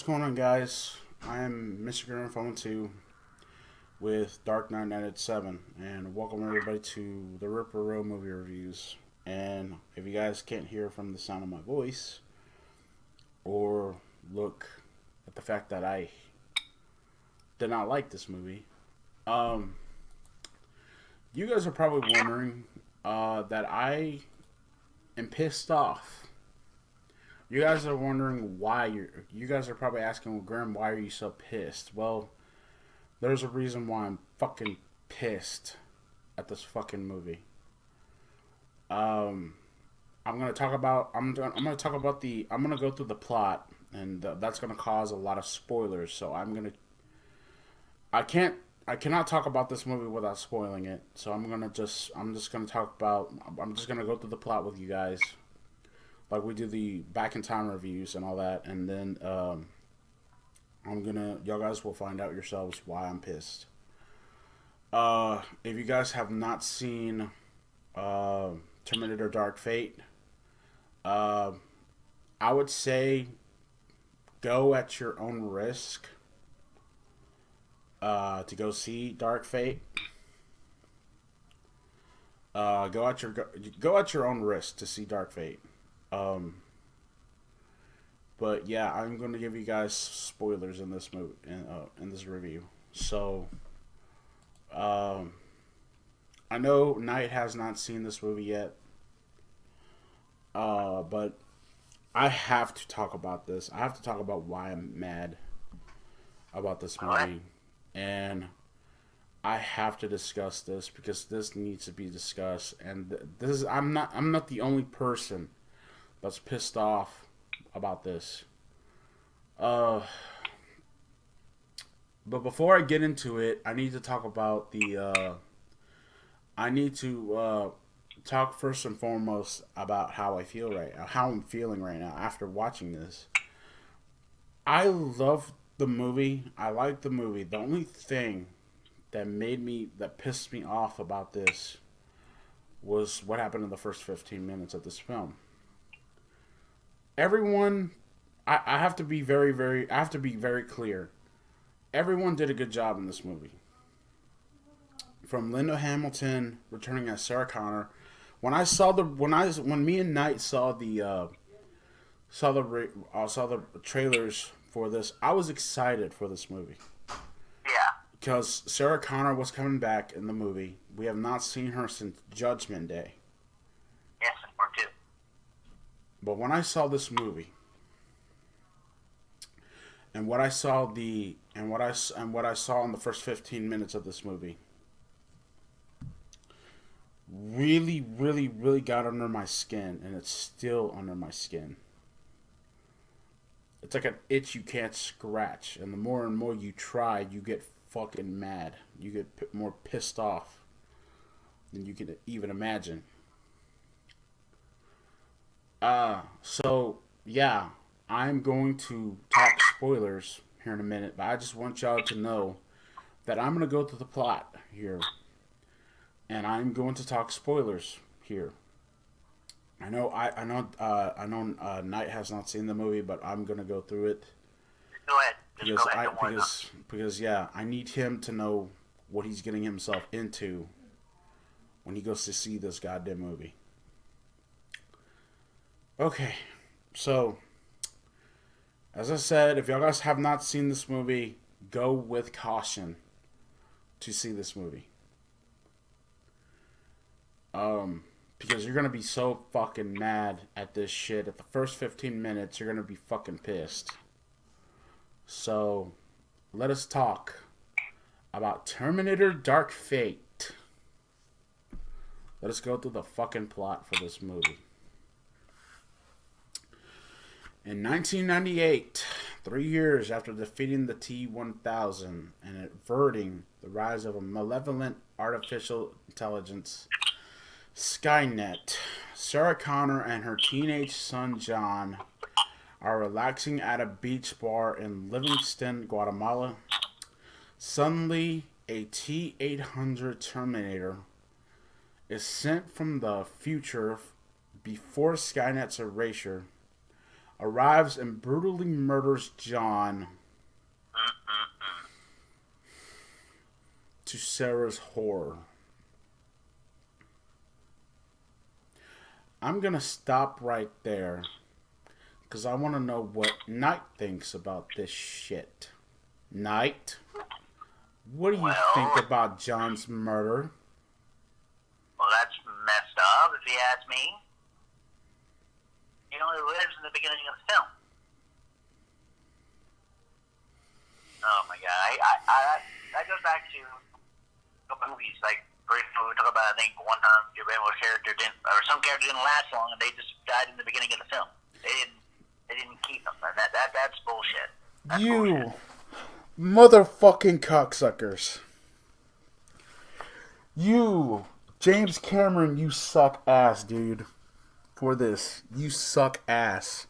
going on, guys? I am Mr. Griffin 2 with Dark Knight 987, and welcome everybody to the Ripper Row movie reviews. And if you guys can't hear from the sound of my voice, or look at the fact that I did not like this movie, you guys are probably wondering that I am pissed off. You guys are wondering why you guys are probably asking, well, Graham, why are you so pissed? Well, there's a reason why I'm fucking pissed at this fucking movie. I'm gonna talk about I'm gonna go through the plot, and that's gonna cause a lot of spoilers. So I cannot talk about this movie without spoiling it. So I'm just gonna go through the plot with you guys, like we do the back in time reviews and all that, and then y'all guys will find out yourselves why I'm pissed. If you guys have not seen Terminator Dark Fate, I would say go at your own risk to go see Dark Fate. Go at your own risk to see Dark Fate. But yeah, I'm going to give you guys spoilers in this movie, in this review. So, I know Knight has not seen this movie yet, but I have to talk about this. I have to talk about why I'm mad about this movie, and I have to discuss this because this needs to be discussed. And I'm not the only person that's pissed off about this. But before I get into it, I need to talk about I need to talk first and foremost about how how I'm feeling right now after watching this. I love the movie. I like the movie. The only thing that pissed me off about this was what happened in the first 15 minutes of this film. Everyone, I have to be I have to be very clear. Everyone did a good job in this movie. From Linda Hamilton returning as Sarah Connor. When me and Knight saw the trailers for this, I was excited for this movie. Yeah. Because Sarah Connor was coming back in the movie. We have not seen her since Judgment Day. Yes, or two. But when I saw this movie, and what I saw in the first 15 minutes of this movie, really, really, really got under my skin, and it's still under my skin. It's like an itch you can't scratch, and the more and more you try, you get fucking mad. You get more pissed off than you can even imagine. So yeah, I'm going to talk spoilers here in a minute, but I just want y'all to know that I'm gonna go through the plot here, and I'm going to talk spoilers here. I know. Knight has not seen the movie, but I'm gonna go through it Go ahead. Just go ahead. because yeah, I need him to know what he's getting himself into when he goes to see this goddamn movie. Okay, so as I said, if y'all guys have not seen this movie, go with caution to see this movie. Because you're gonna be so fucking mad at this shit. At the first 15 minutes, you're gonna be fucking pissed. So, let us talk about Terminator Dark Fate. Let us go through the fucking plot for this movie. In 1998, 3 years after defeating the T-1000 and averting the rise of a malevolent artificial intelligence, Skynet, Sarah Connor and her teenage son John are relaxing at a beach bar in Livingston, Guatemala. Suddenly, a T-800 Terminator is sent from the future before Skynet's erasure arrives and brutally murders John to Sarah's horror. I'm going to stop right there because I want to know what Knight thinks about this shit. Knight, what do you think about John's murder? Well, that's messed up, if you ask me. He only lives in the beginning of the film. Oh my god, that goes back to a couple movies. Like, for example, we talk about, I think, one time some character didn't last long, and they just died in the beginning of the film. They didn't keep them. That's bullshit. That's you bullshit. Motherfucking cocksuckers. You, James Cameron, you suck ass, dude. For this. You suck ass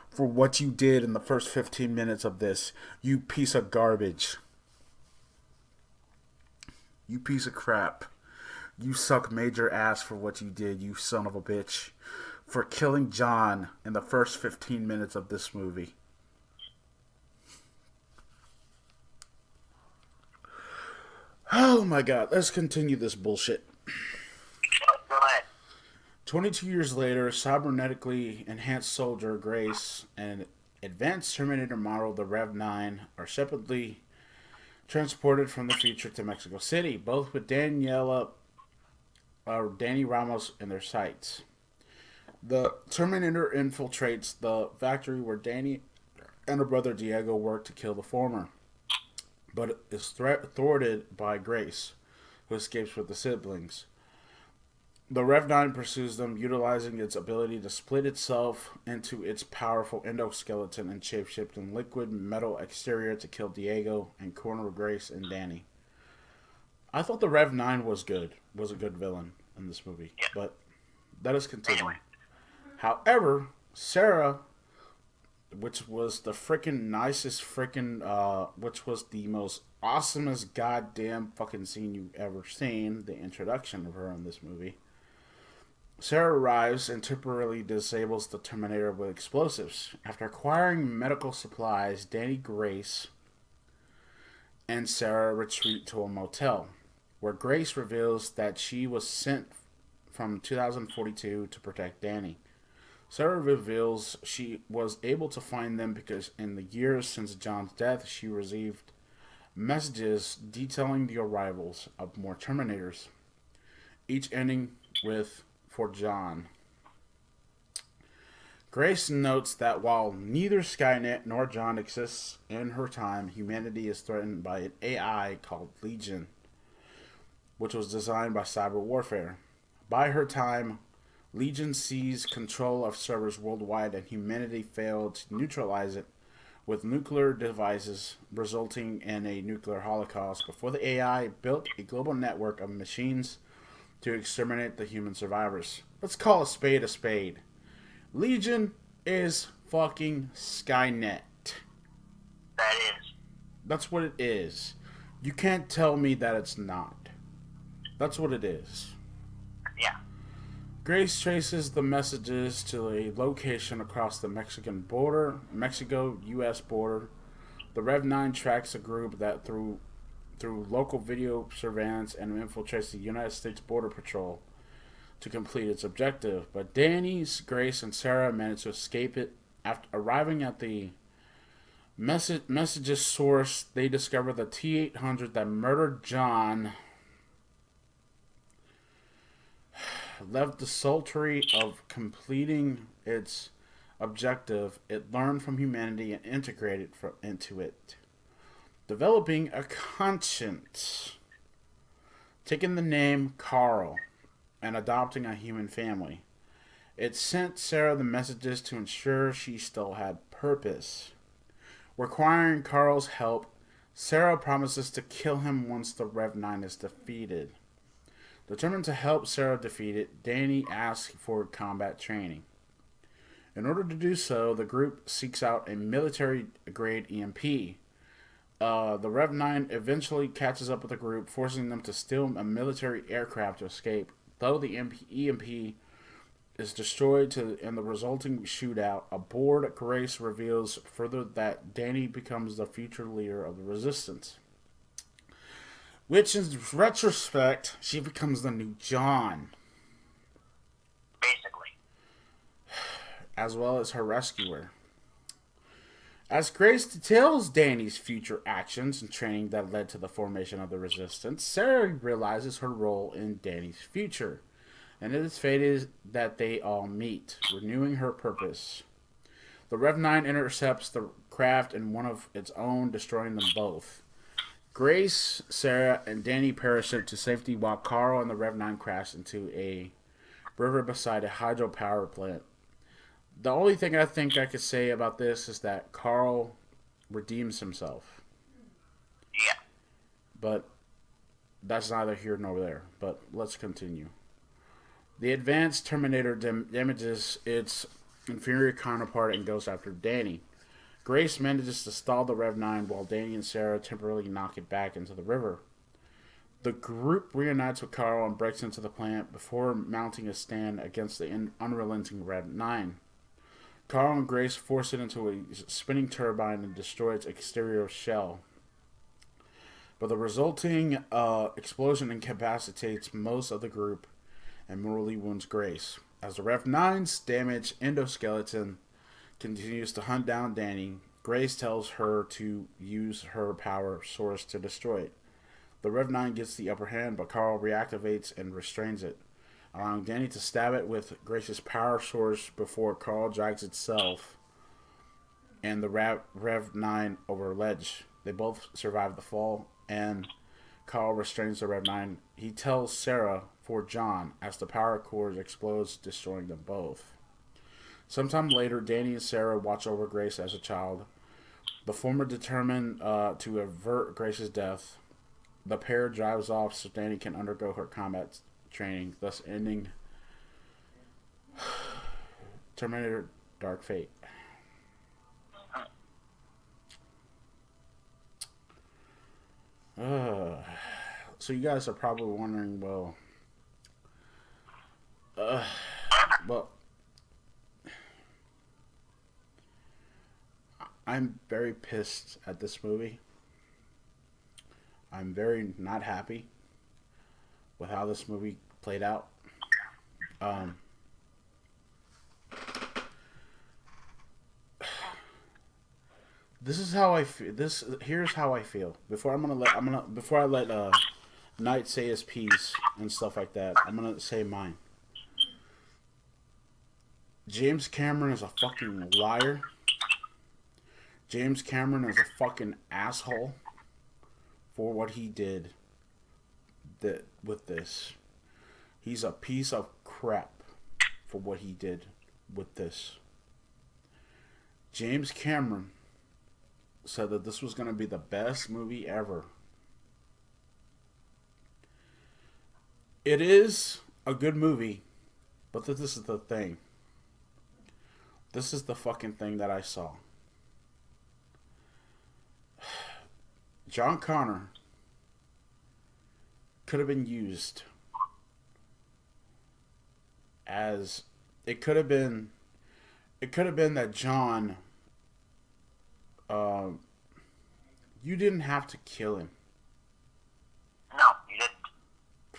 for what you did in the first 15 minutes of this. You piece of garbage. You piece of crap. You suck major ass for what you did, you son of a bitch. For killing John in the first 15 minutes of this movie. Oh my god, let's continue this bullshit. Go ahead. 22 years later, cybernetically enhanced soldier Grace and advanced Terminator model, the Rev-9, are separately transported from the future to Mexico City, both with Danny Ramos in their sights. The Terminator infiltrates the factory where Danny and her brother Diego work to kill the former, but is thwarted by Grace, who escapes with the siblings. The Rev-9 pursues them, utilizing its ability to split itself into its powerful endoskeleton and shape-shifting liquid metal exterior to kill Diego and corner Grace and Danny. I thought the Rev-9 was a good villain in this movie, but let us continue. Anyway. However, Sarah, which was the freaking nicest which was the most awesomest goddamn fucking scene you've ever seen, the introduction of her in this movie. Sarah arrives and temporarily disables the Terminator with explosives. After acquiring medical supplies, Danny, Grace, and Sarah retreat to a motel, where Grace reveals that she was sent from 2042 to protect Danny. Sarah reveals she was able to find them because in the years since John's death, she received messages detailing the arrivals of more Terminators, each ending with "for John." Grace notes that while neither Skynet nor John exists in her time, humanity is threatened by an AI called Legion, which was designed by cyber warfare. By her time, Legion seized control of servers worldwide and humanity failed to neutralize it with nuclear devices, resulting in a nuclear holocaust before the AI built a global network of machines to exterminate the human survivors. Let's call a spade a spade. Legion is fucking Skynet. That is. That's what it is. You can't tell me that it's not. That's what it is. Yeah. Grace traces the messages to a location across the Mexico-U.S. border. The Rev-9 tracks a group that through local video surveillance and infiltrates the United States Border Patrol to complete its objective. But Danny, Grace, and Sarah manage to escape it. After arriving at the messages source, they discover the T-800 that murdered John left desultory of completing its objective. It learned from humanity and integrated into it, developing a conscience, taking the name Carl, and adopting a human family. It sent Sarah the messages to ensure she still had purpose. Requiring Carl's help, Sarah promises to kill him once the Rev-9 is defeated. Determined to help Sarah defeat it, Danny asks for combat training. In order to do so, the group seeks out a military-grade EMP. The Rev-9 eventually catches up with the group, forcing them to steal a military aircraft to escape. Though the EMP is destroyed in the resulting shootout. Aboard, Grace reveals further that Danny becomes the future leader of the Resistance. Which, in retrospect, she becomes the new John. Basically. As well as her rescuer. As Grace details Danny's future actions and training that led to the formation of the Resistance, Sarah realizes her role in Danny's future, and it is fated that they all meet, renewing her purpose. The Rev 9 intercepts the craft in one of its own, destroying them both. Grace, Sarah, and Danny parachute to safety while Carl and the Rev 9 crash into a river beside a hydropower plant. The only thing I think I could say about this is that Carl redeems himself. Yeah. But that's neither here nor there. But let's continue. The advanced Terminator damages its inferior counterpart and goes after Danny. Grace manages to stall the Rev 9 while Danny and Sarah temporarily knock it back into the river. The group reunites with Carl and breaks into the plant before mounting a stand against the unrelenting Rev 9. Carl and Grace force it into a spinning turbine and destroy its exterior shell. But the resulting explosion incapacitates most of the group and mortally wounds Grace. As the Rev 9's damaged endoskeleton continues to hunt down Danny, Grace tells her to use her power source to destroy it. The Rev 9 gets the upper hand, but Carl reactivates and restrains it, allowing Danny to stab it with Grace's power source before Carl drags itself and the Rev 9 over a ledge. They both survive the fall, and Carl restrains the Rev 9. He tells Sarah for John as the power core explodes, destroying them both. Sometime later, Danny and Sarah watch over Grace as a child. The former determined to avert Grace's death. The pair drives off so Danny can undergo her combat training, thus ending Terminator Dark Fate. So you guys are probably wondering, well, I'm very pissed at this movie. I'm very not happy with how this movie played out. This is how I feel. Here's how I feel. Before I let Knight say his piece and stuff like that, I'm gonna say mine. James Cameron is a fucking liar. James Cameron is a fucking asshole for what he did with this. He's a piece of crap for what he did with this. James Cameron said that this was going to be the best movie ever. It is a good movie, but this is the thing. This is the fucking thing that I saw. John Connor could have been used as it could have been that John you didn't have to kill him. No, you didn't.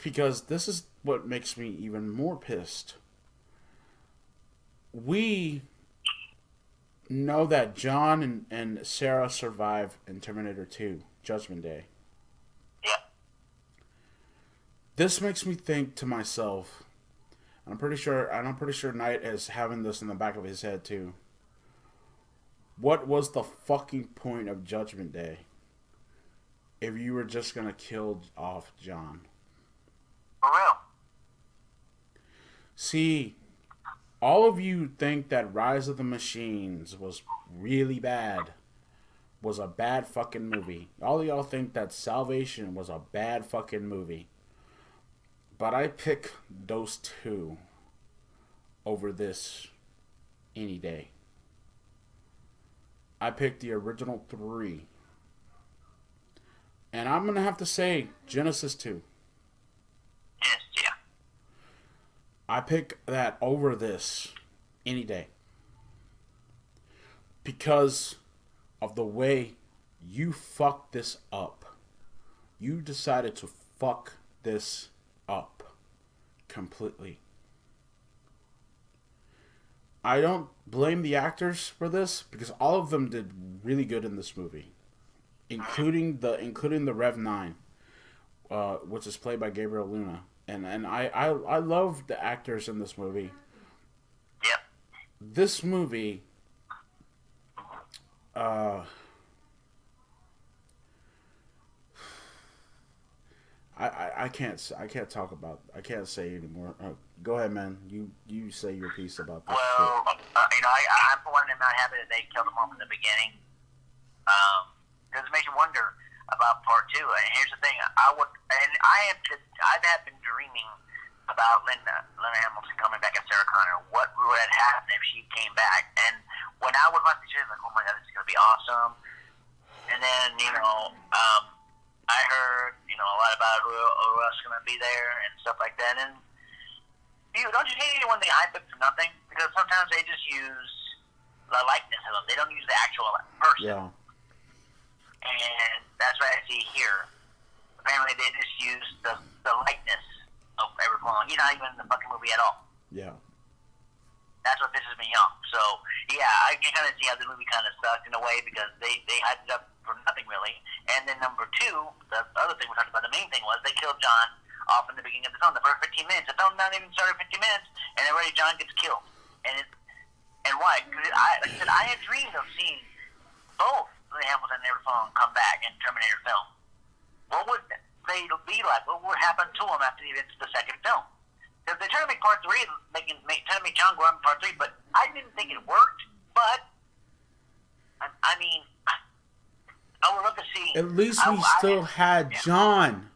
Because this is what makes me even more pissed. We know that John and Sarah survive in Terminator 2, Judgment Day. Yeah. This makes me think to myself, I'm pretty sure Knight is having this in the back of his head too. What was the fucking point of Judgment Day if you were just gonna kill off John? For real. See, all of you think that Rise of the Machines was really bad. Was a bad fucking movie. All of y'all think that Salvation was a bad fucking movie. But I pick those two over this any day. I picked the original three. And I'm going to have to say Genesis 2. Yes, yeah. I pick that over this any day because of the way you fucked this up. You decided to fuck this up completely. I don't blame the actors for this because all of them did really good in this movie, including the Rev 9, which is played by Gabriel Luna, and I love the actors in this movie. Yep. This movie, uh, I can't talk about, I can't say anymore. Go ahead, man. You say your piece about this shit. Well, I'm for one, I'm not happy that they killed him off in the beginning. Because it makes you wonder about part two. And here's the thing: I've been dreaming about Linda Hamilton coming back as Sarah Connor. What would have happened if she came back? And when I would watch the show, I was like, oh my god, this is gonna be awesome. And then I heard a lot about who else is gonna be there and stuff like that. And don't you hate it when they hype it for nothing? Because sometimes they just use the likeness of them. They don't use the actual person. Yeah. And that's what I see here. Apparently, they just use the likeness of Edward Furlong. He's not even in the fucking movie at all. Yeah. That's what pisses me off. So, yeah, I can kind of see how the movie kind of sucked in a way because they hyped it up for nothing, really. And then number two, the other thing we talked about, the main thing was they killed John off in the beginning of the film. The first 15 minutes. The film not even started 15 minutes, and already John gets killed. And why? Because I had dreamed of seeing both Hamilton and Edward Furlong come back in Terminator film. What would they be like? What would happen to them after the events of the second film? Because they tried to make part three, trying to make John go out in part three, but I didn't think it worked. But I mean, I would love to see. At least we still had John.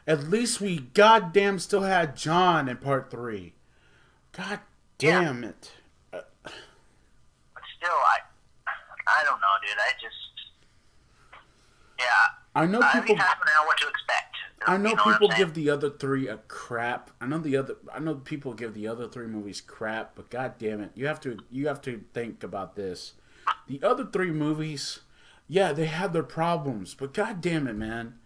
At least we goddamn still had John in part three. God damn it. But still, I don't know, dude. I know I people. mean, I don't know what to expect. I know You know people what I'm give the other three a crap. I know people give the other three movies crap, but god damn it, you have to think about this. The other three movies, yeah, they have their problems, but god damn it, man,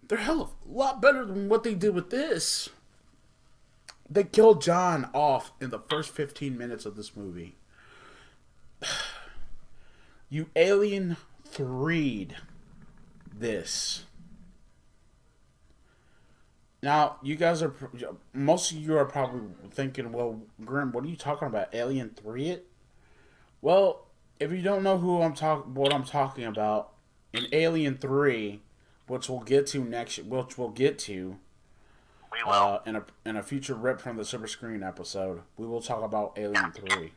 they're hell of a lot better than what they did with this. They killed John off in the first 15 minutes of this movie. You alien 3'd this. Now, you guys are, most of you are probably thinking, well, Grim, what are you talking about? Alien 3 it? Well, if you don't know what I'm talking about, in Alien 3, which we'll get to, We will. in a future Rip from the Super Screen episode, we will talk about Alien 3. Definitely.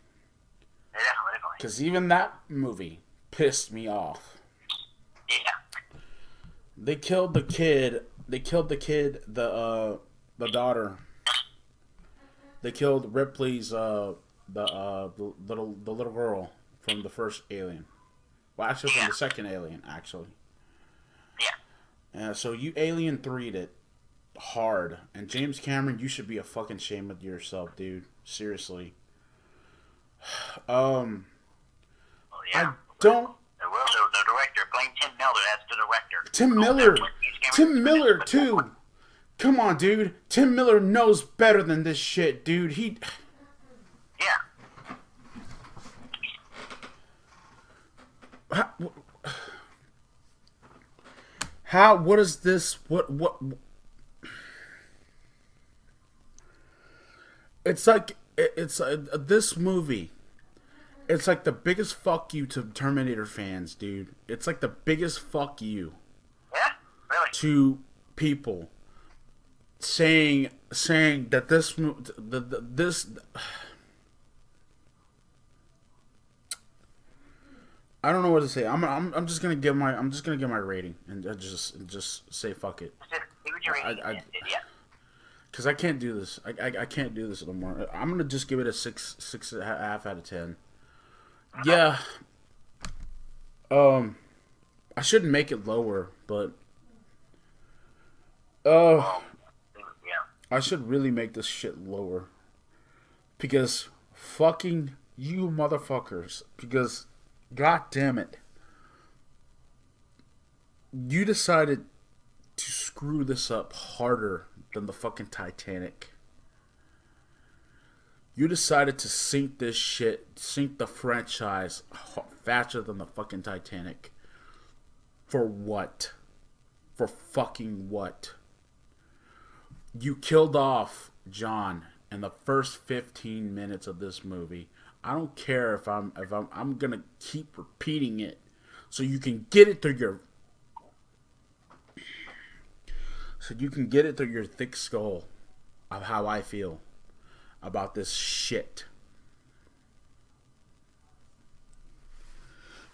Because even that movie pissed me off. Yeah. They killed the kid. The daughter. They killed Ripley's the little girl from the first Alien. Well, actually, from the second Alien, actually. Yeah. So you Alien 3'd it hard, and James Cameron, you should be a fucking shame of yourself, dude. Seriously. Well, yeah. I don't. The director, blame Tim Miller. That's the director. Tim Miller too. Come on, dude. Tim Miller knows better than this shit, dude. Yeah. How? What is this? What? It's like this movie. It's like the biggest fuck you to Terminator fans, dude. It's like the biggest fuck you. Yeah, really. To people saying that this I don't know what to say. I'm just gonna give my rating and just say fuck it. Yeah. Because I can't do this. I can't do this no more. I'm gonna just give it a 6.5 out of 10. Yeah. I shouldn't make it lower, but I should really make this shit lower. Because fucking you motherfuckers. Because, god damn it. You decided to screw this up harder than the fucking Titanic. You decided to sink this shit, sink the franchise faster than the fucking Titanic. For what? For fucking what? You killed off John in the first 15 minutes of this movie. I don't care if I'm gonna keep repeating it so you can get it through your thick skull of how I feel about this shit.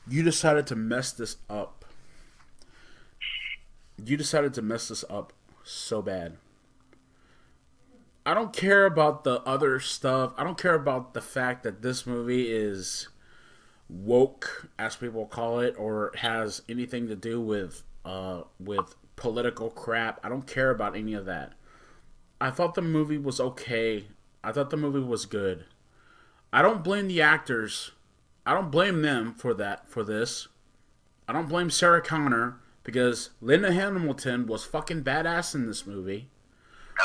You decided to mess this up. You decided to mess this up so bad. I don't care about the other stuff. I don't care about the fact that this movie is woke, as people call it, or has anything to do with political crap. I don't care about any of that. I thought the movie was okay. I thought the movie was good. I don't blame the actors. I don't blame them for this. I don't blame Sarah Connor because Linda Hamilton was fucking badass in this movie.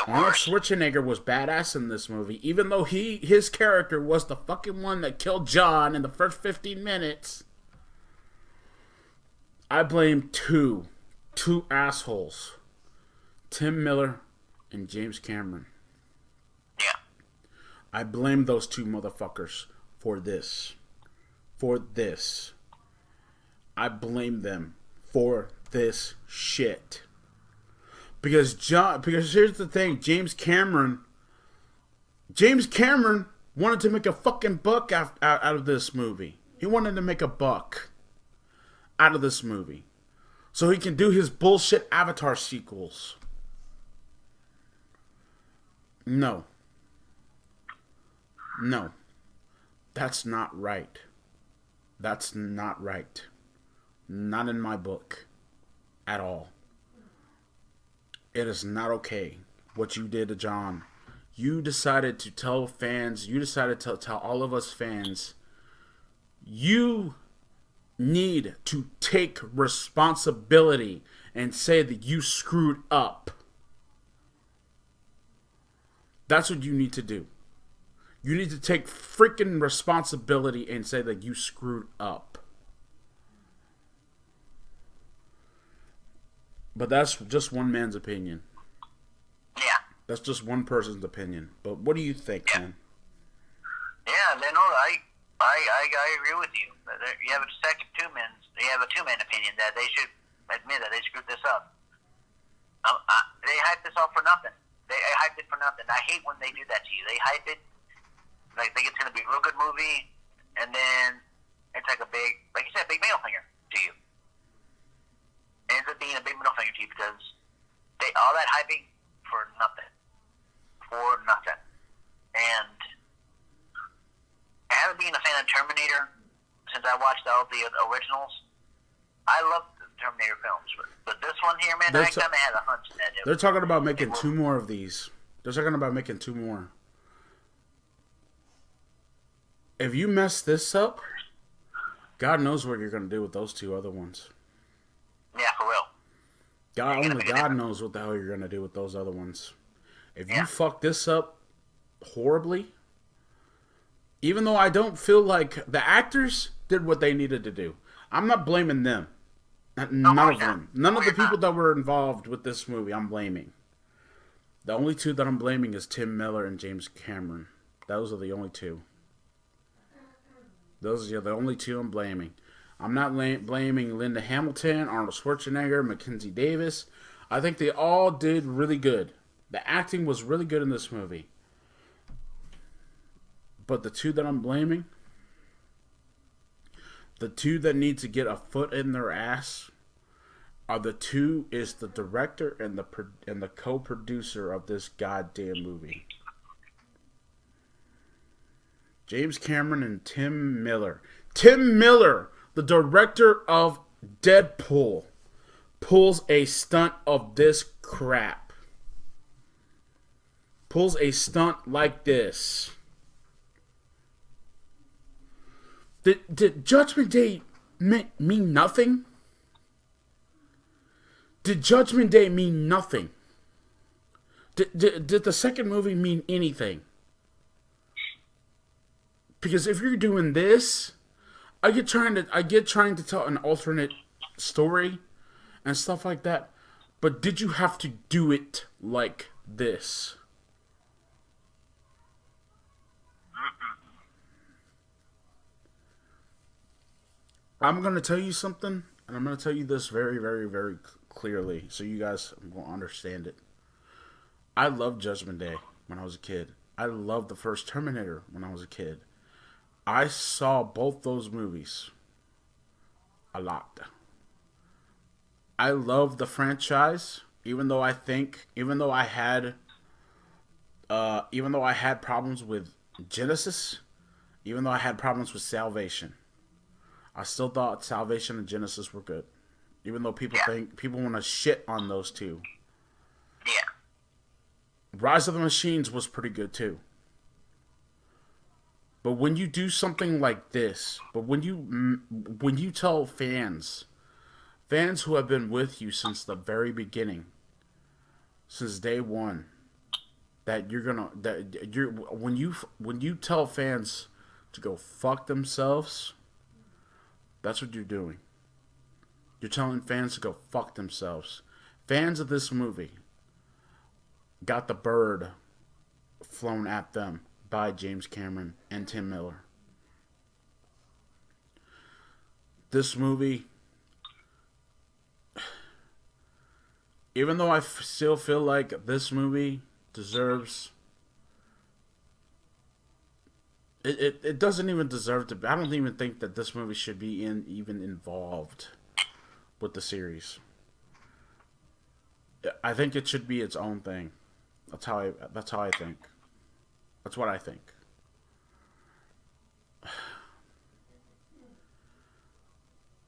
Arnold Schwarzenegger was badass in this movie, even though his character was the fucking one that killed John in the first 15 minutes. I blame two assholes, Tim Miller and James Cameron. Yeah. I blame those two motherfuckers for this. I blame them for this shit. Because here's the thing, James Cameron wanted to make a fucking buck out of this movie. He wanted to make a buck out of this movie. So he can do his bullshit Avatar sequels. No. That's not right. That's not right. Not in my book. At all. It is not okay what you did to John. You decided to tell fans, you decided to tell all of us fans, you need to take responsibility and say that you screwed up. That's what you need to do. You need to take freaking responsibility and say that you screwed up. But that's just one man's opinion. Yeah. That's just one person's opinion. But what do you think, man? Yeah, no, I agree with you. You have a two-man opinion that they should admit that they screwed this up. They hyped this up for nothing. They hyped it for nothing. I hate when they do that to you. They hype it like they think it's going to be a real good movie, and then it's like a big, like you said, big middle finger to you. It ends up being a big middle finger to you because all that hyping for nothing. And I haven't been a fan of Terminator since I watched all the originals. I love the Terminator films, but this one here, man, I kind of had a hunch that they're talking about making two more of these. They're talking about making two more. If you mess this up, God knows what you're going to do with those two other ones. Yeah, for real. Only God knows what the hell you're going to do with those other ones. If you fuck this up horribly, even though I don't feel like the actors did what they needed to do. I'm not blaming them. None of them. None of the people that were involved with this movie I'm blaming. The only two that I'm blaming is Tim Miller and James Cameron. Those are the only two. Those are the only two I'm blaming. I'm not blaming Linda Hamilton, Arnold Schwarzenegger, Mackenzie Davis. I think they all did really good. The acting was really good in this movie. But the two that I'm blaming, the two that need to get a foot in their ass, are the director and the co-producer of this goddamn movie. James Cameron and Tim Miller. Tim Miller, the director of Deadpool, pulls a stunt of this crap. Pulls a stunt like this. Did Judgment Day mean nothing? Did Judgment Day mean nothing? Did the second movie mean anything? Because if you're doing this, I get trying to tell an alternate story and stuff like that. But did you have to do it like this? I'm gonna tell you something, and I'm gonna tell you this very, very, very clearly, so you guys will understand it. I loved Judgment Day when I was a kid. I loved the first Terminator when I was a kid. I saw both those movies a lot. I love the franchise, even though I had problems with Genesis, even though I had problems with Salvation. I still thought Salvation and Genesis were good, even though people want to shit on those two. Yeah. Rise of the Machines was pretty good too. But when you do something like this, when you tell fans who have been with you since the very beginning, since day one, when you tell fans to go fuck themselves, that's what you're doing. You're telling fans to go fuck themselves. Fans of this movie got the bird flown at them by James Cameron and Tim Miller. This movie, even though I still feel like this movie deserves... It doesn't even deserve to... I don't even think that this movie should be even involved with the series. I think it should be its own thing. That's how I think. That's what I think.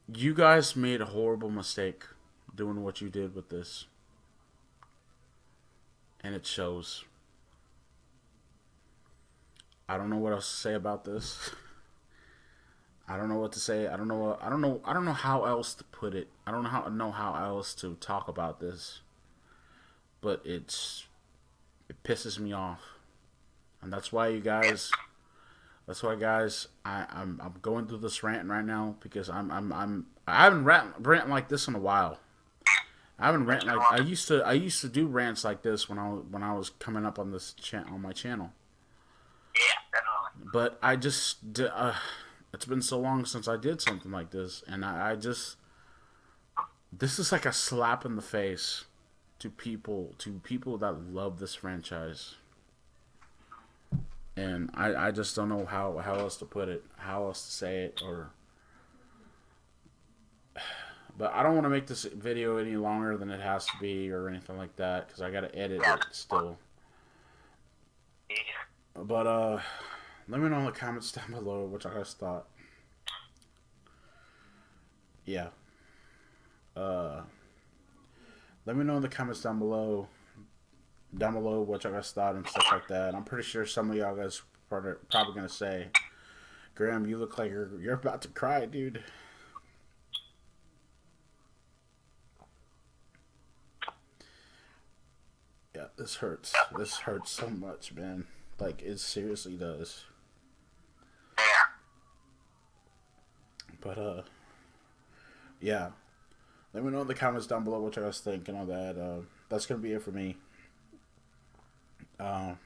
You guys made a horrible mistake doing what you did with this. And it shows. I don't know what else to say about this. I don't know what to say. I don't know how else to put it. I don't know how else to talk about this. But it pisses me off. And that's why guys, I'm going through this rant right now because I haven't rant like this in a while. I used to do rants like this when I was coming up on on my channel. Yeah, definitely. But it's been so long since I did something like this, and this is like a slap in the face to people that love this franchise. And I just don't know how else to put it, how else to say it, but I don't want to make this video any longer than it has to be or anything like that, because I got to edit it still. Yeah. But let me know in the comments down below what you guys thought. Yeah. Let me know in the comments down below what y'all guys thought and stuff like that. I'm pretty sure some of y'all guys are probably gonna say, Graham, you look like you're about to cry, dude. Yeah, this hurts. This hurts so much, man. Like, it seriously does. But yeah. Let me know in the comments down below what you guys think and all that. That's gonna be it for me. I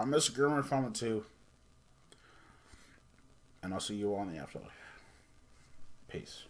miss Groomer Fama 2. And I'll see you all in the afterlife. Peace.